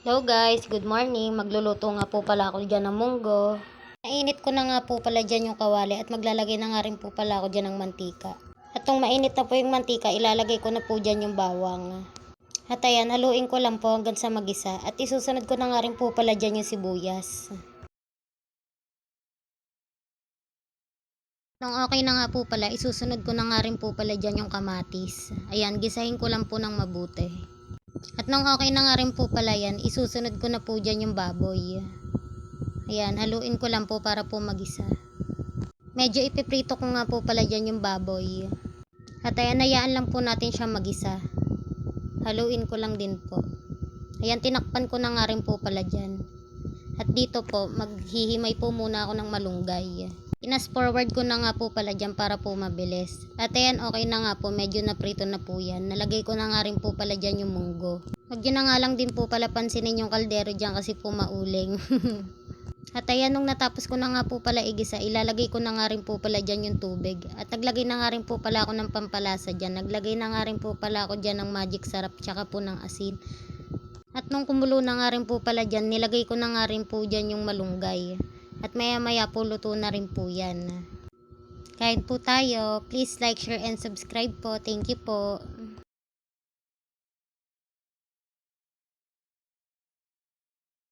Hello guys, good morning. Magluluto nga po pala ako dyan ng munggo. Mainit ko na nga po pala dyan yung kawali at maglalagay na nga rin po pala ako dyan ng mantika. At nung mainit na po yung mantika, ilalagay ko na po dyan yung bawang. At ayan, haluin ko lang po hanggang sa magisa. At isusunod ko na nga rin po pala dyan yung sibuyas. Nung okay na nga po pala, isusunod ko na nga rin po pala dyan yung kamatis. Ayan, gisahin ko lang po ng mabuti. At nung okay na nga rin po pala yan, isusunod ko na po dyan yung baboy. Ayan, haluin ko lang po para po magisa. Medyo ipiprito ko nga po pala dyan yung baboy. At ayan, hayaan lang po natin siya magisa. Haluin ko lang din po. Ayan, tinakpan ko na nga rin po pala dyan. At dito po, maghihimay po muna ako ng malunggay. Inas forward ko na nga po pala dyan para po mabilis. At ayan, okay na nga po, medyo naprito na po yan. Nalagay ko na nga rin po pala dyan yung munggo. Huwag nyo na nga lang din po pala pansinin yung kaldero dyan kasi po mauling. At ayan, nung natapos ko na nga po pala igisa, ilalagay ko na nga rin po pala dyan yung tubig. At naglagay na nga rin po pala ako ng pampalasa dyan. Naglagay na nga rin po pala ako dyan ng magic sarap tsaka po ng asin. At nung kumulo na nga rin po pala dyan, nilagay ko na nga rin po dyan yung malunggay. At maya maya po luto na rin po yan. Kain po tayo. Please like, share, and subscribe po. Thank you po.